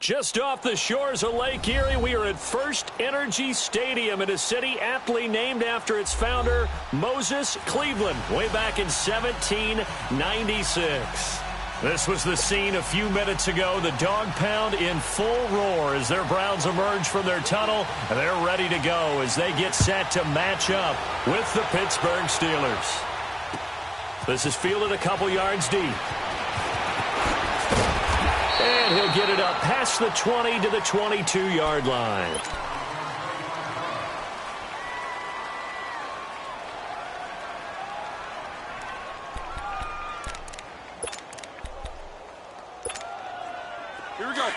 Just off the shores of Lake Erie, we are at First Energy Stadium in a city aptly named after its founder, Moses Cleveland, way back in 1796. This was the scene a few minutes ago. The dog pound in full roar as their Browns emerge from their tunnel, and they're ready to go as they get set to match up with the Pittsburgh Steelers. This is fielded a couple yards deep. And he'll get it up past the 20 to the 22-yard line. Here we go.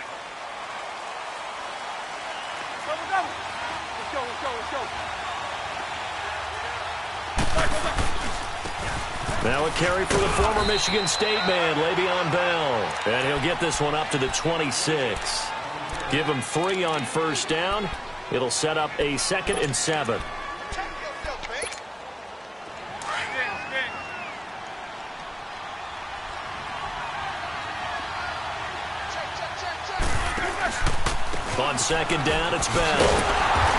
Let's go. Let's go. Now a carry for the former Michigan State man, Le'Veon Bell. And he'll get this one up to the 26. Give him 3 on first down. It'll set up a 2nd and 7. On 2nd down, it's Bell.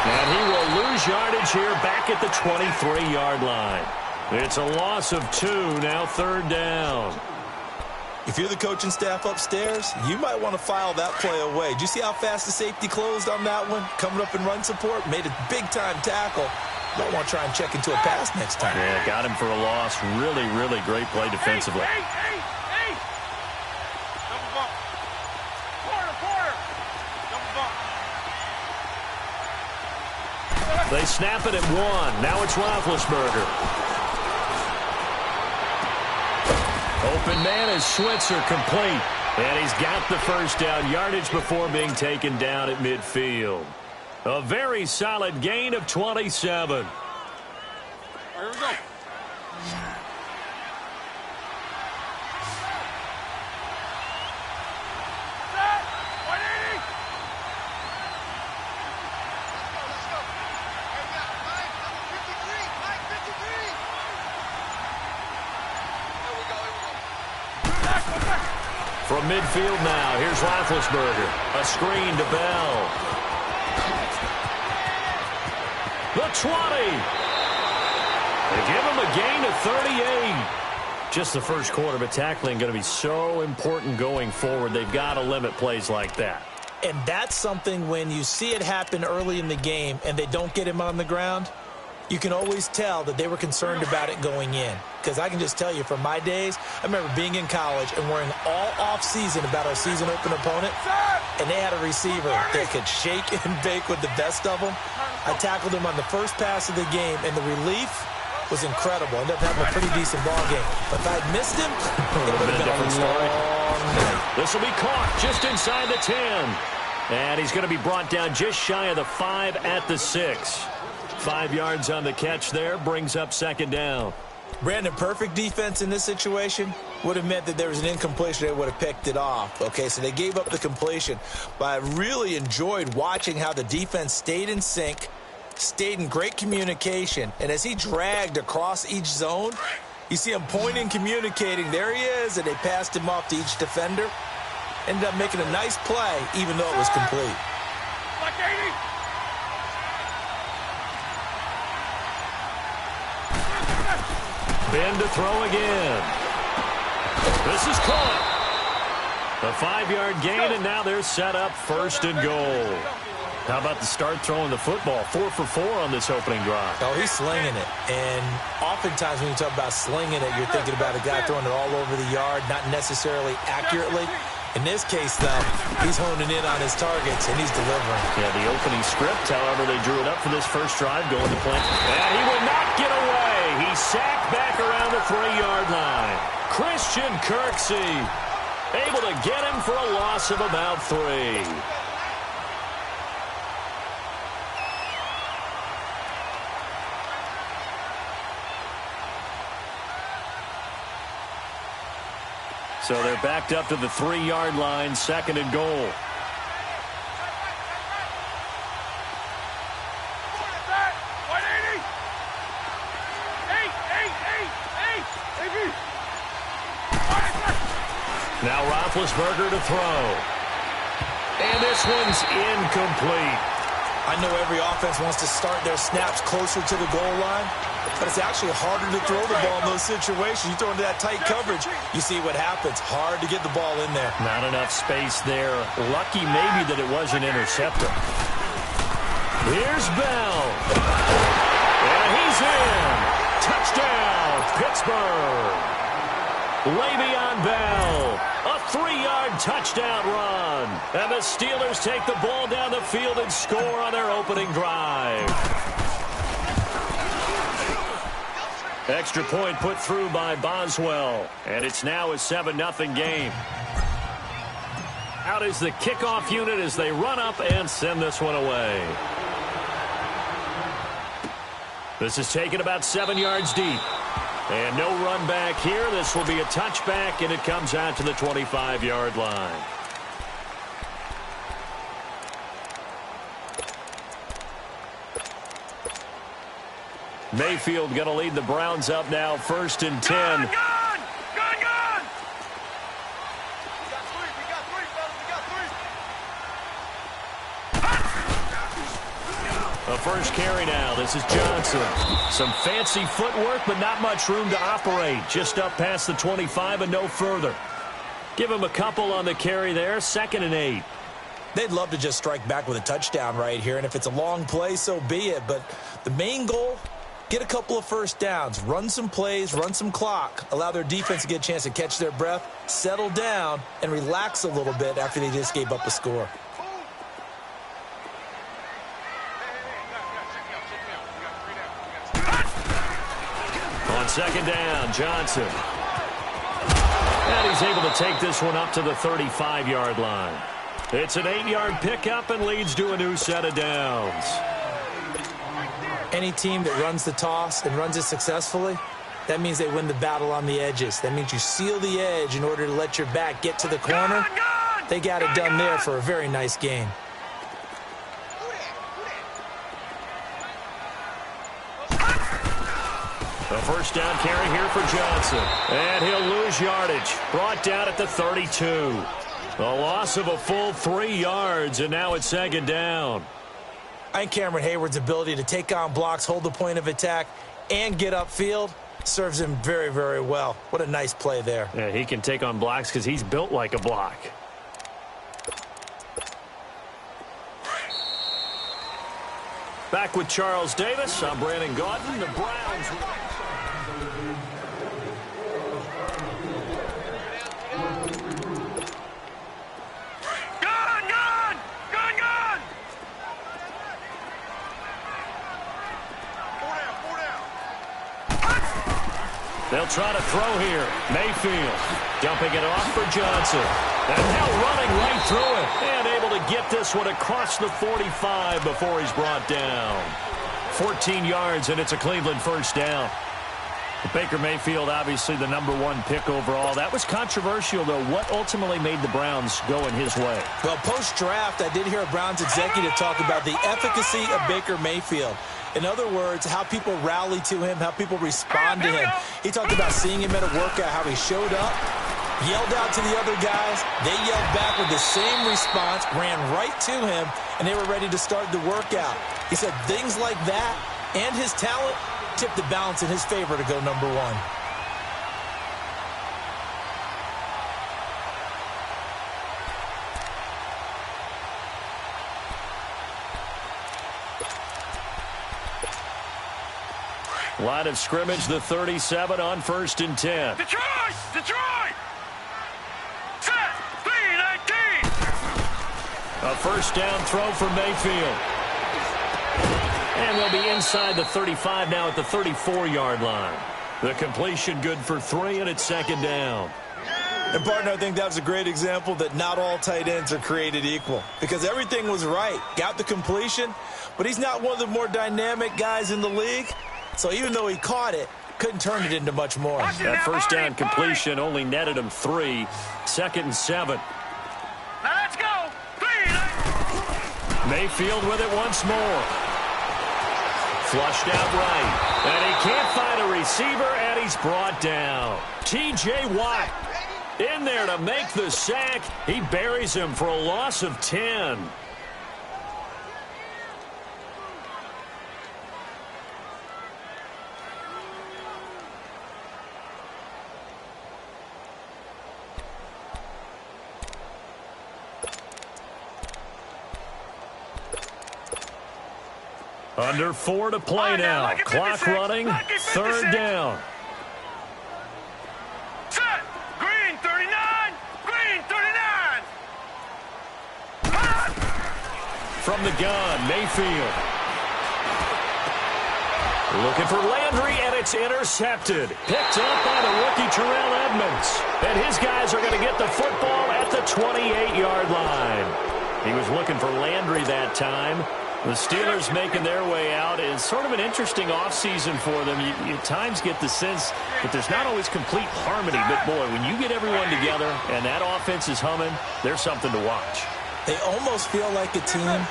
And he will lose yardage here back at the 23-yard line. It's a loss of 2, now 3rd down. If you're the coaching staff upstairs, you might want to file that play away. Did you see how fast the safety closed on that one? Coming up in run support, made a big-time tackle. Might want to try and check into a pass next time. Yeah, got him for a loss. Really, really great play defensively. Hey. Double bump. Quarter. Double bump. They snap it at 1. Now it's Roethlisberger. Open man is Switzer, complete. And he's got the first down yardage before being taken down at midfield. A very solid gain of 27. Here we go. From midfield now, here's Roethlisberger. A screen to Bell. The 20. They give him a gain of 38. Just the first quarter, but tackling going to be so important going forward. They've got to limit plays like that. And that's something when you see it happen early in the game and they don't get him on the ground, you can always tell that they were concerned about it going in. Because I can just tell you from my days, I remember being in college and worrying all off-season about our season open opponent, and they had a receiver that could shake and bake with the best of them. I tackled him on the first pass of the game, and the relief was incredible. Ended up having a pretty decent ball game. But if I'd missed him, it would have been a long night. This will be caught just inside the 10. And he's going to be brought down just shy of the 5 at the 6. 5 yards on the catch there, brings up 2nd down. Brandon, perfect defense in this situation would have meant that there was an incompletion. They would have picked it off. Okay, so they gave up the completion. But I really enjoyed watching how the defense stayed in sync, stayed in great communication. And as he dragged across each zone, you see him pointing, communicating. There he is, and they passed him off to each defender. Ended up making a nice play, even though it was complete. Like 80. Ben to throw again. This is caught. A 5-yard gain, and now they're set up 1st and goal. How about the start throwing the football? 4 for 4 on this opening drive. Oh, he's slinging it. And oftentimes when you talk about slinging it, you're thinking about a guy throwing it all over the yard, not necessarily accurately. In this case, though, he's honing in on his targets, and he's delivering. Yeah, the opening script, however, they drew it up for this first drive going to play. And he will not get away. He's sacked back around the 3-yard line. Christian Kirksey able to get him for a loss of about 3. So they're backed up to the 3-yard line, 2nd and goal. Now Roethlisberger to throw. And this one's incomplete. I know every offense wants to start their snaps closer to the goal line, but it's actually harder to throw the ball in those situations. You throw into that tight coverage, you see what happens. Hard to get the ball in there. Not enough space there. Lucky maybe that it was an interceptor. Here's Bell. And he's in. Touchdown, Pittsburgh. Le'Veon Bell, a 3-yard touchdown run. And the Steelers take the ball down the field and score on their opening drive. Extra point put through by Boswell. And it's now a 7-0 game. Out is the kickoff unit as they run up and send this one away. This is taken about 7 yards deep. And no run back here. This will be a touchback, and it comes out to the 25-yard line. Mayfield going to lead the Browns up now, 1st and 10. A first carry now. This is Johnson. Some fancy footwork, but not much room to operate. Just up past the 25 and no further. Give him a couple on the carry there. 2nd and 8. They'd love to just strike back with a touchdown right here, and if it's a long play, so be it. But the main goal, get a couple of first downs, run some plays, run some clock, allow their defense to get a chance to catch their breath, settle down, and relax a little bit after they just gave up a score. On 2nd down, Johnson. And he's able to take this one up to the 35-yard line. It's an 8-yard pickup and leads to a new set of downs. Any team that runs the toss and runs it successfully, that means they win the battle on the edges. That means you seal the edge in order to let your back get to the corner. They got it done there for a very nice gain. A first down carry here for Johnson. And he'll lose yardage. Brought down at the 32. A loss of a full 3 yards, and now it's 2nd down. I think Cameron Hayward's ability to take on blocks, hold the point of attack, and get upfield serves him very, very well. What a nice play there. Yeah, he can take on blocks because he's built like a block. Back with Charles Davis. I'm Brandon Gaudin. The Browns. They'll try to throw here. Mayfield dumping it off for Johnson. And now running right through it. And able to get this one across the 45 before he's brought down. 14 yards, and it's a Cleveland first down. Baker Mayfield, obviously the #1 pick overall. That was controversial, though. What ultimately made the Browns go in his way? Well, post-draft, I did hear a Browns executive talk about the efficacy of Baker Mayfield. In other words, how people rally to him, how people respond to him. He talked about seeing him at a workout, how he showed up, yelled out to the other guys. They yelled back with the same response, ran right to him, and they were ready to start the workout. He said things like that and his talent tipped the balance in his favor to go #1. Line of scrimmage, the 37 on 1st and 10. Detroit! Detroit! Set! 3-19! A first down throw for Mayfield. And they'll be inside the 35 now at the 34-yard line. The completion good for 3, and it's 2nd down. And, partner, I think that was a great example that not all tight ends are created equal. Because everything was right. Got the completion, but he's not one of the more dynamic guys in the league. So even though he caught it, couldn't turn it into much more. That first down completion only netted him 3. 2nd and 7. Now let's go! 3-19! Mayfield with it once more. Flushed out right. And he can't find a receiver, and he's brought down. T.J. Watt. In there to make the sack. He buries him for a loss of 10. Under 4 to play now. Clock running. Third down. Set. Green 39. Green 39. From the gun, Mayfield. Looking for Landry, and it's intercepted. Picked up by the rookie Terrell Edmonds. And his guys are going to get the football at the 28-yard line. He was looking for Landry that time. The Steelers making their way out. It's sort of an interesting offseason for them. You at times get the sense that there's not always complete harmony. But, boy, when you get everyone together and that offense is humming, there's something to watch. They almost feel like a team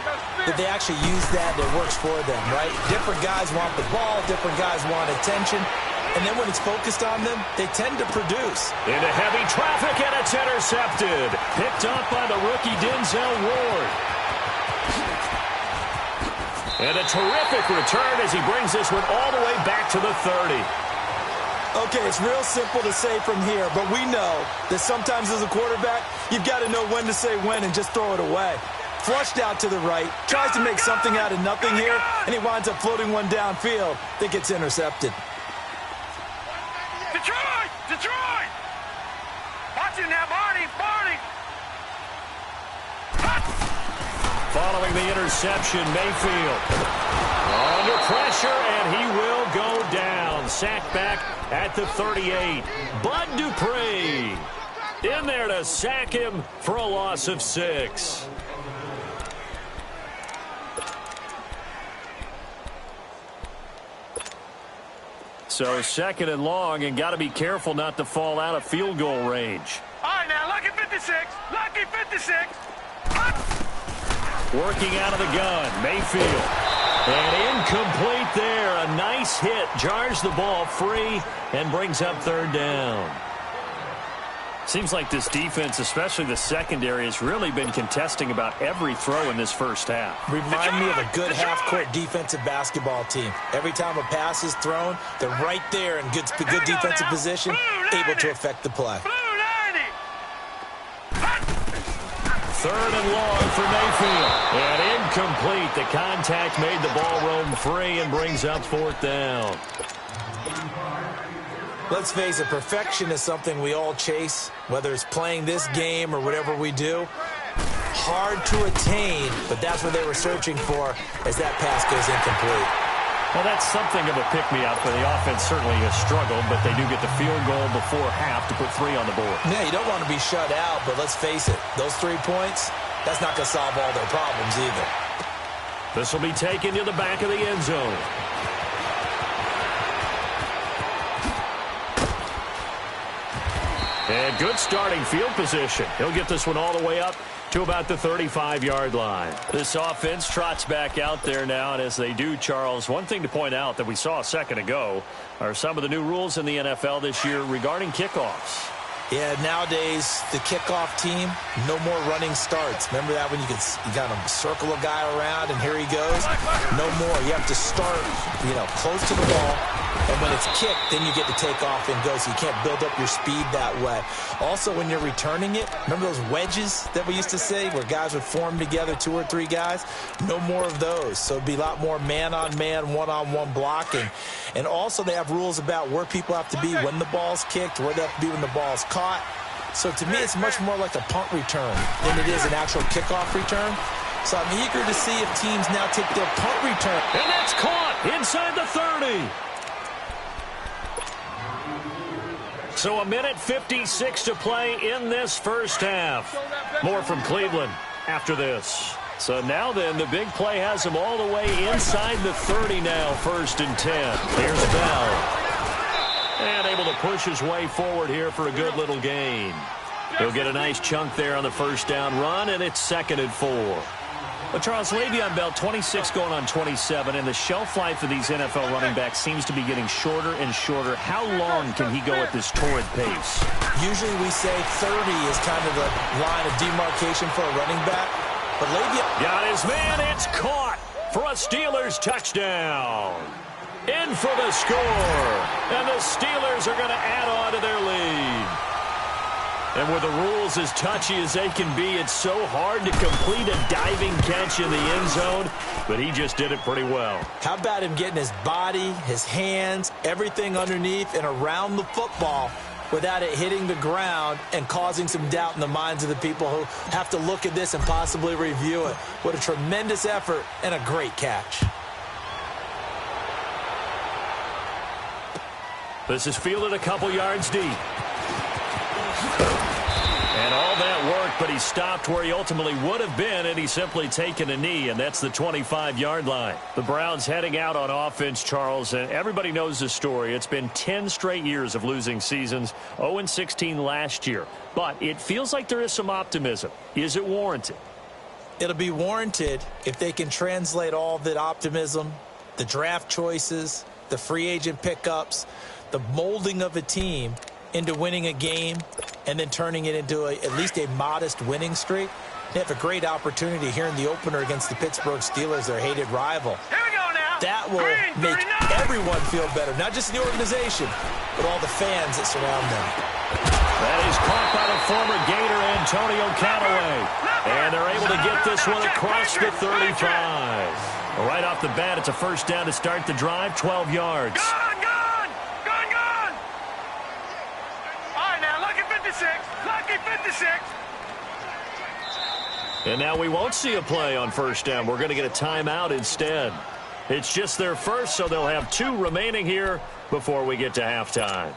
that they actually use that works for them, right? Different guys want the ball. Different guys want attention. And then when it's focused on them, they tend to produce. Into heavy traffic, and it's intercepted. Picked up by the rookie Denzel Ward. And a terrific return as he brings this one all the way back to the 30. Okay, it's real simple to say from here, but we know that sometimes as a quarterback, you've got to know when to say when and just throw it away. Flushed out to the right, tries to make something out of nothing here, and he winds up floating one downfield that gets intercepted. Detroit! Detroit! Watch it now, Barney! Barney! Following the interception, Mayfield under pressure, and he will go down. Sacked back at the 38. Bud Dupree in there to sack him for a loss of 6. So second and long, and got to be careful not to fall out of field goal range. All right, now, lucky 56. Lucky 56. Working out of the gun, Mayfield. And incomplete there. A nice hit. Jars the ball free and brings up third down. Seems like this defense, especially the secondary, has really been contesting about every throw in this first half. Remind me of a good half-court defensive basketball team. Every time a pass is thrown, they're right there in good defensive position, able to affect the play. Third and long for Mayfield. And incomplete. The contact made the ball roam free and brings up fourth down. Let's face it, perfection is something we all chase, whether it's playing this game or whatever we do. Hard to attain, but that's what they were searching for as that pass goes incomplete. Well, that's something of a pick-me-up, but the offense certainly has struggled, but they do get the field goal before half to put 3 on the board. Yeah, you don't want to be shut out, but let's face it, those 3 points, that's not going to solve all their problems either. This will be taken to the back of the end zone. And good starting field position. He'll get this one all the way up to about the 35-yard line. This offense trots back out there now, and as they do, Charles, one thing to point out that we saw a second ago are some of the new rules in the NFL this year regarding kickoffs. Yeah, nowadays, the kickoff team, no more running starts. Remember that when you kind of circle a guy around and here he goes? No more. You have to start, close to the ball. And when it's kicked, then you get to take off and go, so you can't build up your speed that way. Also, when you're returning it, remember those wedges that we used to say where guys would form together, 2 or 3 guys? No more of those. So it'd be a lot more man-on-man, one-on-one blocking. And also they have rules about where people have to be when the ball's kicked, where they have to be when the ball's caught. So to me, it's much more like a punt return than it is an actual kickoff return. So I'm eager to see if teams now take their punt return. And that's caught inside the 30. So 1:56 to play in this first half. More from Cleveland after this. So now then, the big play has him all the way inside the 30 now, 1st and 10. Here's Bell. And able to push his way forward here for a good little gain. He'll get a nice chunk there on the first down run, and it's 2nd and 4. Well, Charles, Le'Veon Bell, 26 going on 27, and the shelf life of these NFL running backs seems to be getting shorter and shorter. How long can he go at this torrid pace? Usually we say 30 is kind of the line of demarcation for a running back. But Le'Veon got his man. It's caught for a Steelers touchdown. In for the score. And the Steelers are going to add on to their lead. And with the rules as touchy as they can be, it's so hard to complete a diving catch in the end zone, but he just did it pretty well. How about him getting his body, his hands, everything underneath and around the football without it hitting the ground and causing some doubt in the minds of the people who have to look at this and possibly review it. What a tremendous effort and a great catch. This is fielded a couple yards deep. And all that worked, but he stopped where he ultimately would have been, and he's simply taken a knee, and that's the 25-yard line. The Browns heading out on offense, Charles, and everybody knows the story. It's been 10 straight years of losing seasons, 0-16 last year. But it feels like there is some optimism. Is it warranted? It'll be warranted if they can translate all that optimism, the draft choices, the free agent pickups, the molding of a team into winning a game and then turning it into at least a modest winning streak. They have a great opportunity here in the opener against the Pittsburgh Steelers, their hated rival. Here we go now. That will make everyone feel better, not just the organization, but all the fans that surround them. That is caught by the former Gator Antonio Callaway. And they're able to get this one across the 35. Right off the bat, it's a first down to start the drive, 12 yards. Lucky 56. And now we won't see a play on first down. We're going to get a timeout instead. It's just their first, so they'll have 2 remaining here before we get to halftime.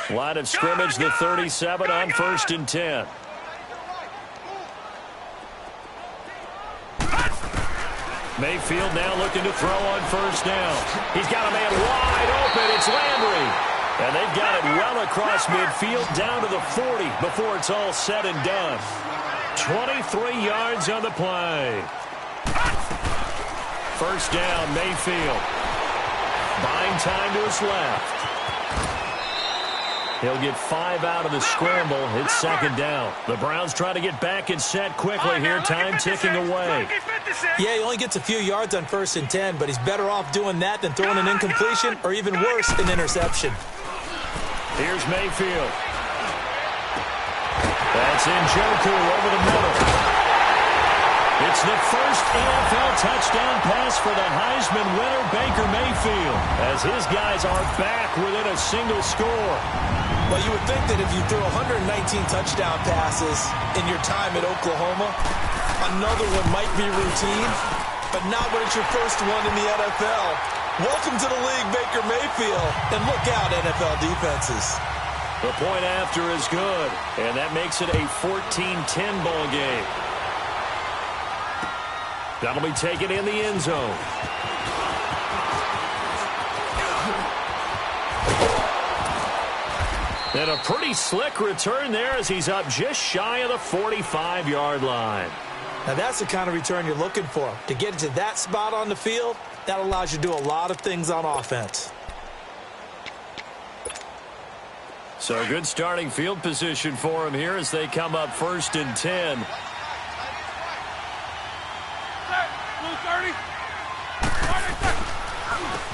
Line of scrimmage, the 37 on 1st and 10. Mayfield now looking to throw on first down. He's got a man wide open. It's Landry. And they've got it well across midfield down to the 40 before it's all said and done. 23 yards on the play. First down, Mayfield. Buying time to his left. He'll get 5 out of the scramble. It's second down. The Browns try to get back and set quickly here. Time ticking away. Yeah, he only gets a few yards on 1st and 10, but he's better off doing that than throwing an incompletion or even worse, an interception. Here's Mayfield. That's Njoku over the middle. It's the first NFL touchdown pass for the Heisman winner, Baker Mayfield, as his guys are back within a single score. Well, you would think that if you threw 119 touchdown passes in your time at Oklahoma, another one might be routine, but not when it's your first one in the NFL. Welcome to the league, Baker Mayfield, and look out, NFL defenses. The point after is good, and that makes it a 14-10 ball game. That'll be taken in the end zone. And a pretty slick return there as he's up just shy of the 45-yard line. Now that's the kind of return you're looking for. To get to that spot on the field, that allows you to do a lot of things on offense. So good starting field position for him here as they come up 1st and 10.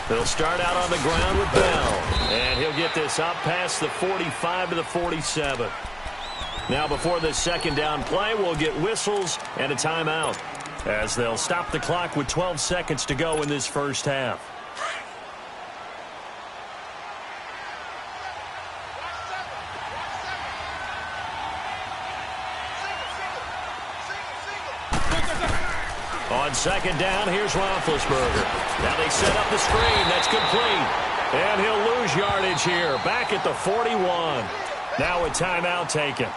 They'll start out on the ground with Bell. And he'll get this up past the 45 to the 47. Now before this second down play, we'll get whistles and a timeout as they'll stop the clock with 12 seconds to go in this first half. On second down, here's Roethlisberger. Now they set up the screen. That's complete. And he'll lose yardage here. Back at the 41. Now a timeout taken.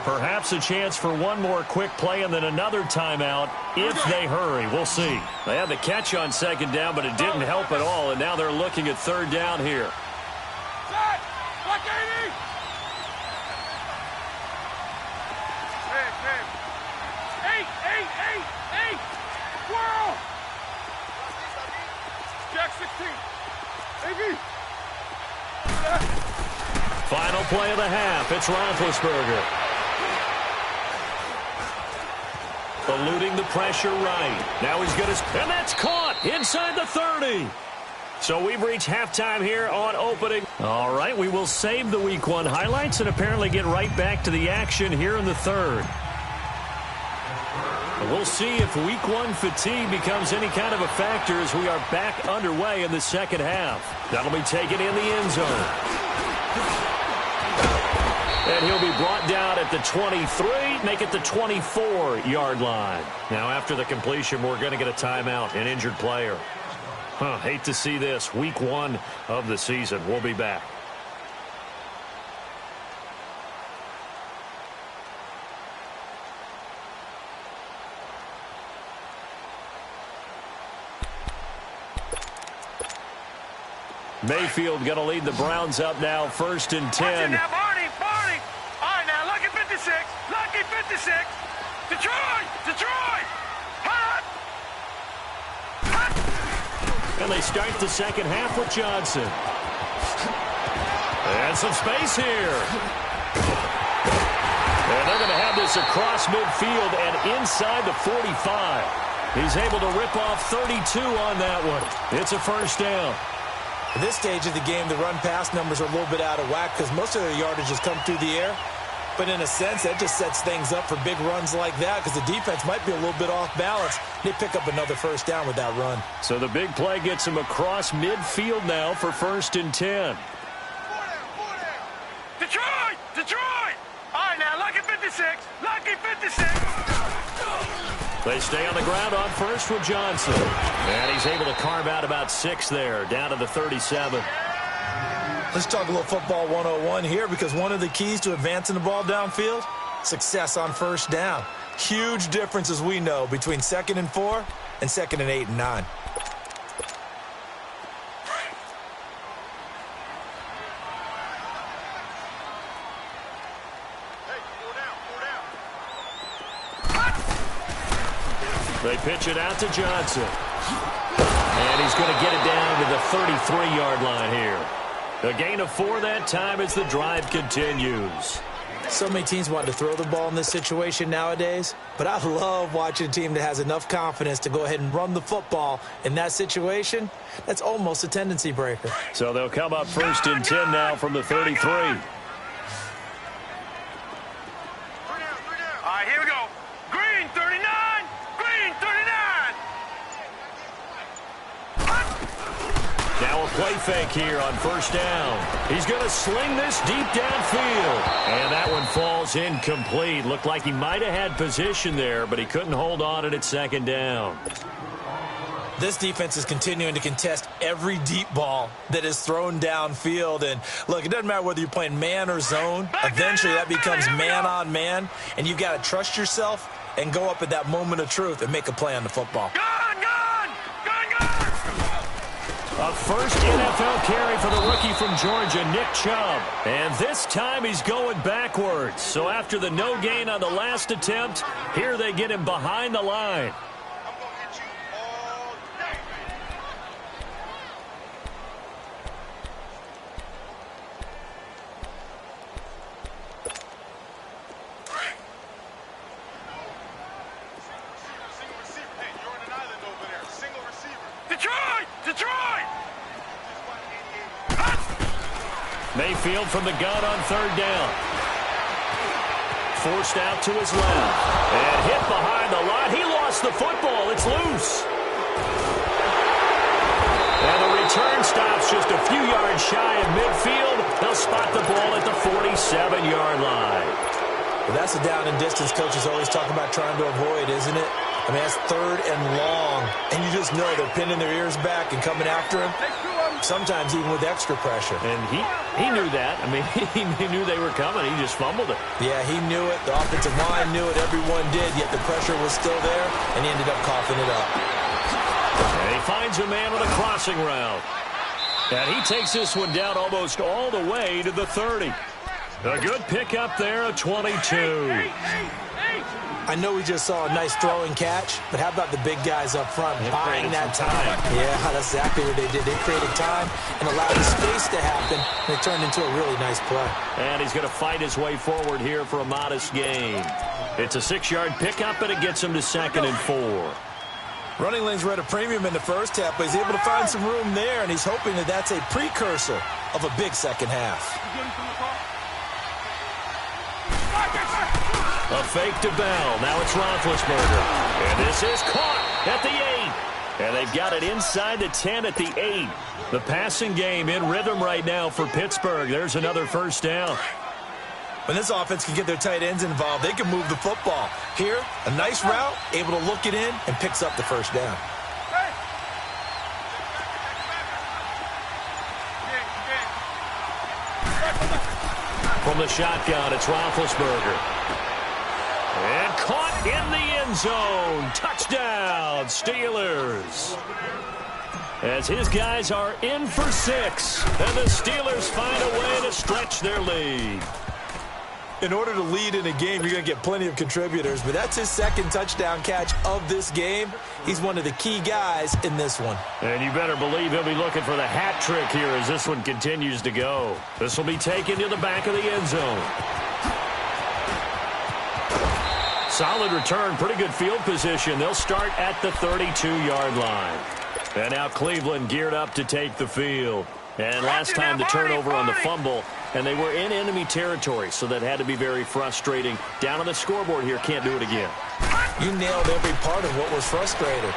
Perhaps a chance for one more quick play and then another timeout if they hurry. We'll see. They had the catch on second down, but it didn't help at all, and now they're looking at third down here. Set! Black 80! Eight! Whirl! Jack 16. AB! Final play of the half. It's Roethlisberger. Eluding the pressure right. Now he's got his... And that's caught inside the 30. So we've reached halftime here on opening. All right, we will save the Week 1 highlights and apparently get right back to the action here in the third. We'll see if Week 1 fatigue becomes any kind of a factor as we are back underway in the second half. That'll be taken in the end zone. And he'll be brought down at the 23, make it the 24-yard line. Now, after the completion, we're going to get a timeout, an injured player. Hate to see this. Week 1 of the season. We'll be back. Mayfield going to lead the Browns up now, 1st and 10. Now, Barney! All right, now, lucky 56. Detroit! Hot! And they start the second half with Johnson. And some space here. And they're going to have this across midfield and inside the 45. He's able to rip off 32 on that one. It's a first down. At this stage of the game, the run-pass numbers are a little bit out of whack because most of their yardage has come through the air. But in a sense, that just sets things up for big runs like that because the defense might be a little bit off balance. They pick up another first down with that run. So the big play gets him across midfield now for 1st and 10. Detroit! All right, now, lucky 56. They stay on the ground on first with Johnson. And he's able to carve out about 6 there, down to the 37. Let's talk a little football 101 here because one of the keys to advancing the ball downfield, success on first down. Huge difference, as we know, between 2nd and 4 and 2nd and 8 and 9. They pitch it out to Johnson. And he's going to get it down to the 33-yard line here. A gain of 4 that time as the drive continues. So many teams want to throw the ball in this situation nowadays, but I love watching a team that has enough confidence to go ahead and run the football in that situation. That's almost a tendency breaker. So they'll come up 1st and 10 now from the 33. All right, here we go. Green 39. Now a play fake here on first down. He's going to sling this deep downfield. And that one falls incomplete. Looked like he might have had position there, but he couldn't hold on it at 2nd down. This defense is continuing to contest every deep ball that is thrown downfield. And, look, it doesn't matter whether you're playing man or zone. Eventually that becomes man on man, and you've got to trust yourself and go up at that moment of truth and make a play on the football. A first NFL carry for the rookie from Georgia, Nick Chubb. And this time he's going backwards. So after the no gain on the last attempt, here they get him behind the line. Detroit! Mayfield from the gun on 3rd down. Forced out to his left. And hit behind the line. He lost the football. It's loose. And the return stops just a few yards shy of midfield. They'll spot the ball at the 47-yard line. Well, that's the down and distance coaches always talk about trying to avoid, isn't it? I mean, that's 3rd and long. And you just know they're pinning their ears back and coming after him. sometimes even with extra pressure. And he knew that. I mean, he knew they were coming. He just fumbled it. Yeah, he knew it. The offensive line knew it. Everyone did, yet the pressure was still there, and he ended up coughing it up. And he finds a man on a crossing route. And he takes this one down almost all the way to the 30. A good pickup there, a 22. I know we just saw a nice throwing catch, but how about the big guys up front buying that time? Yeah, that's exactly what they did. They created time and allowed the space to happen, and it turned into a really nice play. And he's going to fight his way forward here for a modest gain. It's a 6-yard pickup, and it gets him to 2nd and 4. Running lanes were at a premium in the first half, but he's able to find some room there, and he's hoping that that's a precursor of a big second half. A fake to Bell. Now it's Roethlisberger. And this is caught at the 8. And they've got it inside the 10 at the 8. The passing game in rhythm right now for Pittsburgh. There's another first down. When this offense can get their tight ends involved, they can move the football. Here, a nice route, able to look it in, and picks up the first down. From the shotgun, it's Roethlisberger. And caught in the end zone. Touchdown, Steelers. As his guys are in for 6. And the Steelers find a way to stretch their lead. In order to lead in a game, you're going to get plenty of contributors, but that's his 2nd touchdown catch of this game. He's one of the key guys in this one. And you better believe he'll be looking for the hat trick here as this one continues to go. This will be taken to the back of the end zone. Solid return, pretty good field position. They'll start at the 32-yard line. And now Cleveland geared up to take the field. And last time the turnover on the fumble, and they were in enemy territory, so that had to be very frustrating. Down on the scoreboard here, can't do it again. You nailed every part of what was frustrating.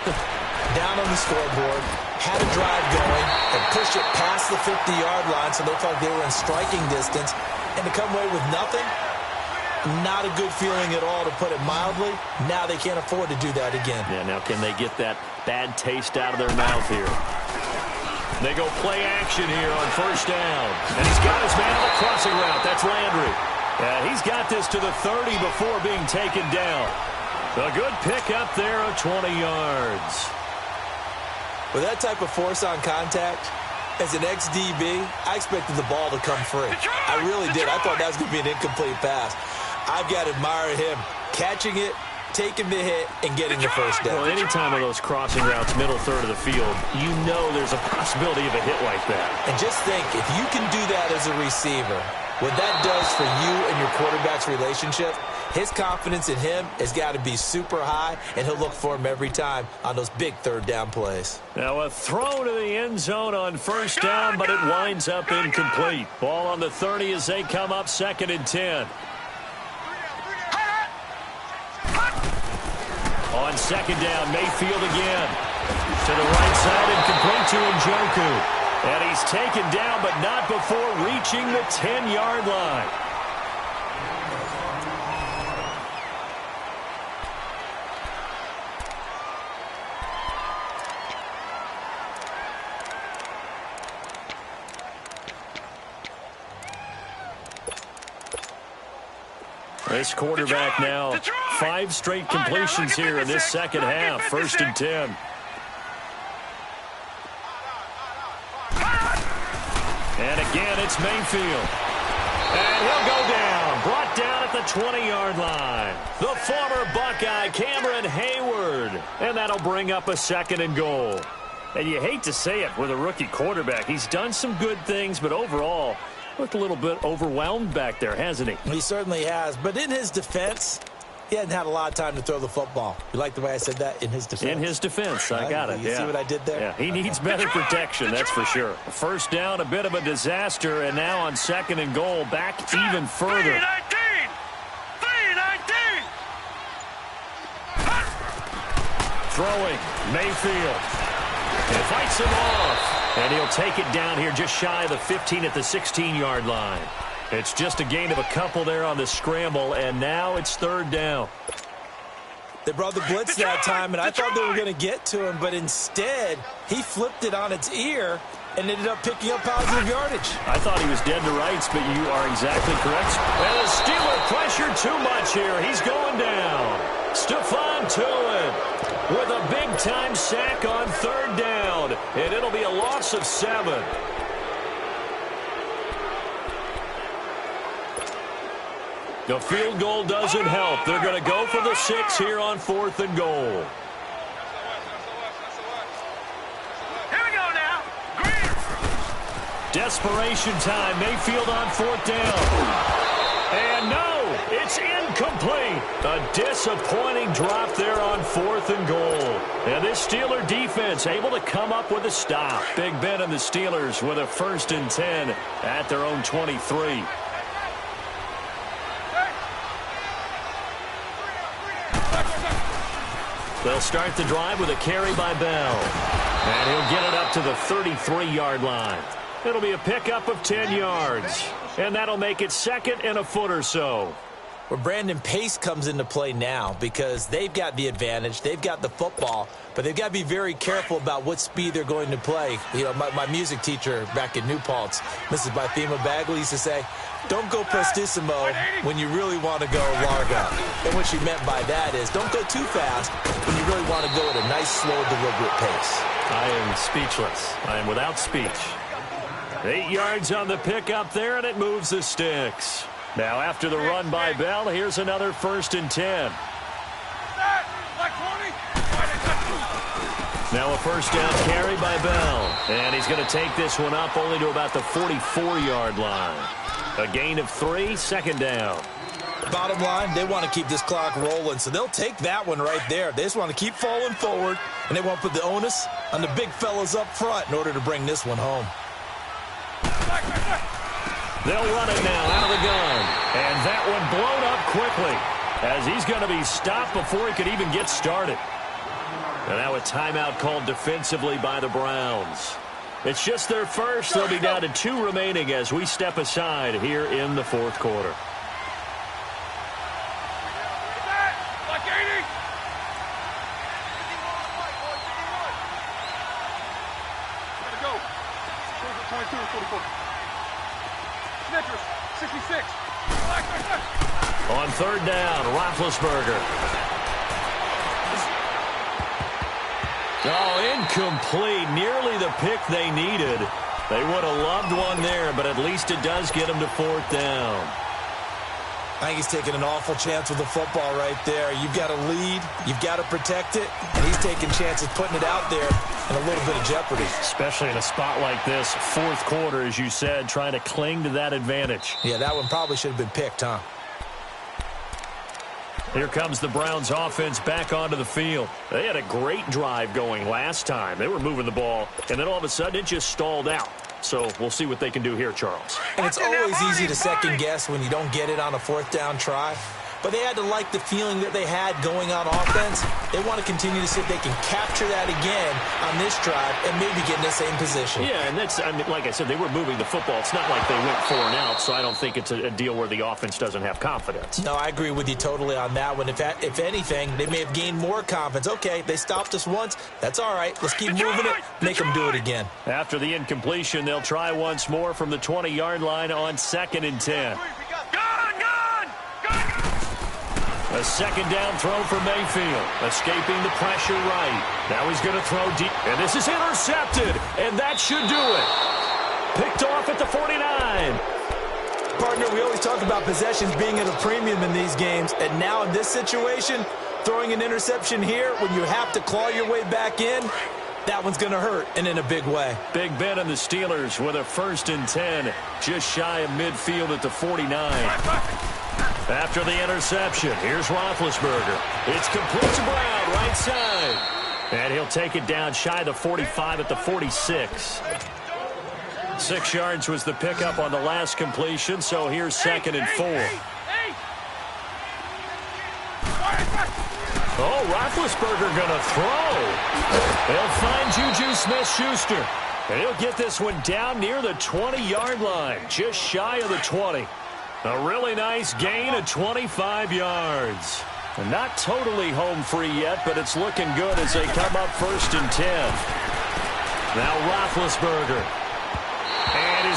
Down on the scoreboard, had a drive going, and pushed it past the 50-yard line so they felt they were in striking distance. And to come away with nothing, not a good feeling at all, to put it mildly. Now they can't afford to do that again. Yeah, now can they get that bad taste out of their mouth here? They go play action here on first down. And he's got his man on the crossing route. That's Landry. And he's got this to the 30 before being taken down. A good pickup there of 20 yards. With that type of force on contact, as an ex-DB, I expected the ball to come free. I really did. I thought that was going to be an incomplete pass. I've got to admire him catching it, taking the hit, and getting the first down. Well, anytime on those crossing routes, middle third of the field, you know there's a possibility of a hit like that. And just think, if you can do that as a receiver, what that does for you and your quarterback's relationship, his confidence in him has got to be super high, and he'll look for him every time on those big third down plays. Now a throw to the end zone on first down, but it winds up incomplete. Ball on the 30 as they come up 2nd and 10. On 2nd down, Mayfield again. To the right side and complete to Njoku. And he's taken down, but not before reaching the 10-yard line. This quarterback now, 5 straight completions here in this second half. 1st and 10. And again, it's Mayfield. And he'll go down. Brought down at the 20-yard line. The former Buckeye, Cameron Hayward. And that'll bring up a 2nd and goal. And you hate to say it with a rookie quarterback. He's done some good things, but overall, looked a little bit overwhelmed back there, hasn't he? He certainly has. But in his defense, he hadn't had a lot of time to throw the football. You like the way I said that? In his defense? In his defense. I got it. You see what I did there? Yeah, he needs better protection, that's for sure. First down, a bit of a disaster, and now on 2nd and goal, back even further. 3-19! Throwing, Mayfield. And fights him off. And he'll take it down here just shy of the 15 at the 16-yard line. It's just a gain of a couple there on the scramble, and now it's 3rd down. They brought the blitz that time, and I thought they were going to get to him, but instead, he flipped it on its ear and ended up picking up positive yardage. I thought he was dead to rights, but you are exactly correct. And the Steeler pressure too much here. He's going down. Stephon Tuitt with a big-time sack on 3rd down, and it'll be a loss of 7. The field goal doesn't help. They're going to go for the 6 here on 4th and goal. Here we go now. Desperation time. Mayfield on 4th down. And no, it's incomplete. A disappointing drop there on 4th and goal. And this Steeler defense able to come up with a stop. Big Ben and the Steelers with a 1st and 10 at their own 23. They'll start the drive with a carry by Bell. And he'll get it up to the 33-yard line. It'll be a pickup of 10 yards. And that'll make it 2nd and a foot or so. Well, Brandon, pace comes into play now because they've got the advantage. They've got the football, but they've got to be very careful about what speed they're going to play. You know, my music teacher back in New Paltz, Mrs. Bythema Bagley, used to say, don't go prestissimo when you really want to go largo. And what she meant by that is don't go too fast when you really want to go at a nice, slow, deliberate pace. I am speechless. I am without speech. 8 yards on the pickup there, and it moves the sticks. Now, after the run by Bell, here's another 1st and 10. Now a 1st down carry by Bell. And he's going to take this one up only to about the 44-yard line. A gain of 3, 2nd down. Bottom line, they want to keep this clock rolling, so they'll take that one right there. They just want to keep falling forward, and they want to put the onus on the big fellas up front in order to bring this one home. They'll run it now out of the gun. And that one blown up quickly as he's going to be stopped before he could even get started. And now a timeout called defensively by the Browns. It's just their first. They'll be down to 2 remaining as we step aside here in the 4th quarter. On 3rd down, Roethlisberger. Oh, incomplete. Nearly the pick they needed. They would have loved one there, but at least it does get them to 4th down. I think he's taking an awful chance with the football right there. You've got to lead. You've got to protect it. And he's taking chances putting it out there in a little bit of jeopardy. Especially in a spot like this, 4th quarter, as you said, trying to cling to that advantage. Yeah, that one probably should have been picked, huh? Here comes the Browns offense back onto the field. They had a great drive going last time. They were moving the ball, and then all of a sudden it just stalled out. So we'll see what they can do here, Charles. And it's always easy to second guess when you don't get it on a 4th down try. But they had to like the feeling that they had going on offense. They want to continue to see if they can capture that again on this drive and maybe get in the same position. Yeah, and that's, I mean, like I said, they were moving the football. It's not like they went 4 and out, so I don't think it's a deal where the offense doesn't have confidence. No, I agree with you totally on that one. If anything, they may have gained more confidence. Okay, they stopped us once. That's all right. Let's keep moving it. Make them do it again. After the incompletion, they'll try once more from the 20-yard line on 2nd and 10. A 2nd down throw for Mayfield, escaping the pressure right. Now he's going to throw deep, and this is intercepted, and that should do it. Picked off at the 49. Partner, we always talk about possessions being at a premium in these games, and now in this situation, throwing an interception here when you have to claw your way back in, that one's going to hurt, and in a big way. Big Ben and the Steelers with a 1st and 10, just shy of midfield at the 49. After the interception, here's Roethlisberger. It's complete to Brown, right side. And he'll take it down shy of the 45 at the 46. 6 yards was the pickup on the last completion, so here's 2nd and 4. Oh, Roethlisberger going to throw. They'll find Juju Smith-Schuster. And he'll get this one down near the 20-yard line, just shy of the 20. A really nice gain of 25 yards. And not totally home free yet, but it's looking good as they come up 1st and 10. Now Roethlisberger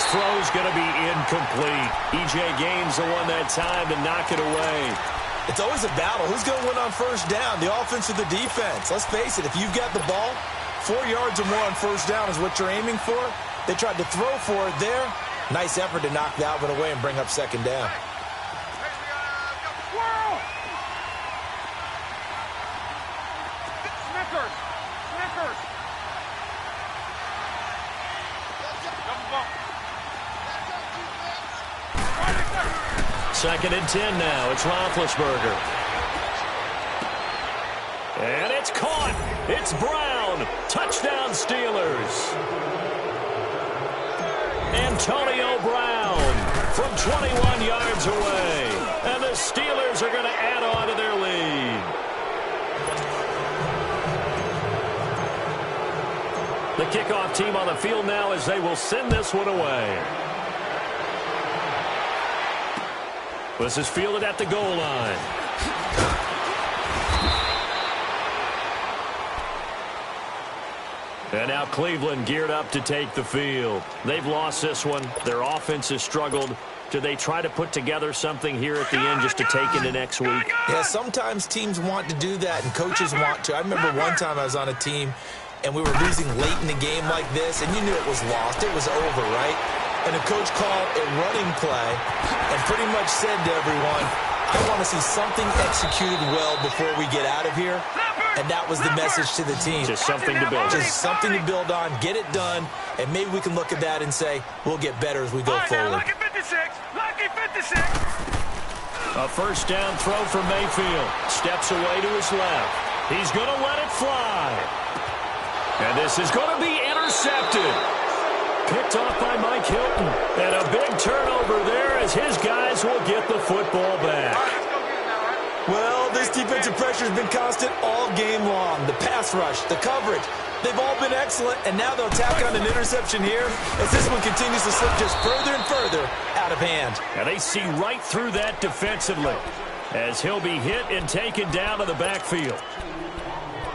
his throw's going to be incomplete. E.J. Gaines the one that time to knock it away. It's always a battle. Who's going to win on first down, the offense or the defense? Let's face it, if you've got the ball, 4 yards or more on first down is what you're aiming for. They tried to throw for it there. Nice effort to knock that one away and bring up second down. Second and 10 now. It's Roethlisberger. And it's caught. It's Brown. Touchdown Steelers. Antonio Brown from 21 yards away. And the Steelers are going to add on to their lead. The kickoff team on the field now as they will send this one away. This is fielded at the goal line. And now Cleveland geared up to take the field. They've lost this one. Their offense has struggled. Do they try to put together something here at the end just to take into next week? Yeah, sometimes teams want to do that and coaches want to. I remember one time I was on a team and we were losing late in the game like this, and you knew it was lost. It was over, right? And the coach called a running play and pretty much said to everyone, I want to see something executed well before we get out of here. And that was the message to the team. Just something to build. Just something to build on, get it done, and maybe we can look at that and say, we'll get better as we go forward. Lucky 56! Lucky 56! A first down throw for Mayfield. Steps away to his left. He's going to let it fly. And this is going to be intercepted. Picked off by Mike Hilton. And a big turnover there as his guys will get the football back. Well, this defensive pressure has been constant all game long. The pass rush, the coverage, they've all been excellent, and now they'll tack on an interception here as this one continues to slip just further and further out of hand. And they see right through that defensively as he'll be hit and taken down to the backfield.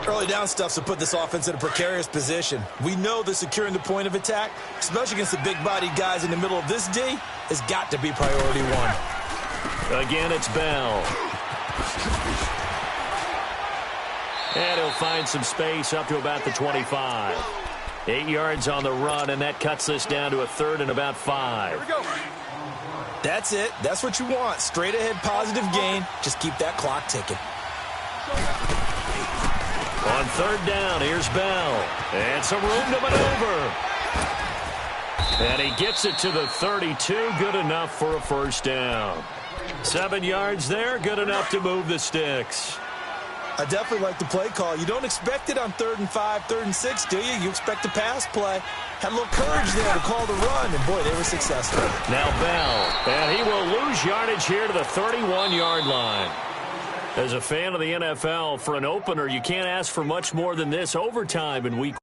Early down stuffs to put this offense in a precarious position. We know that securing the point of attack, especially against the big-bodied guys in the middle of this D, has got to be priority one. Again, it's Bell. And he'll find some space up to about the 25. 8 yards on the run, and that cuts this down to a third and about 5. Here we go. That's it. That's what you want. Straight ahead positive gain. Just keep that clock ticking. On third down, here's Bell. And some room to maneuver. And he gets it to the 32. Good enough for a first down. 7 yards there. Good enough to move the sticks. I definitely like the play call. You don't expect it on 3rd and 5, 3rd and 6, do you? You expect a pass play. Had a little courage there to call the run, and boy, they were successful. Now Bell, and he will lose yardage here to the 31-yard line. As a fan of the NFL, for an opener, you can't ask for much more than this overtime in week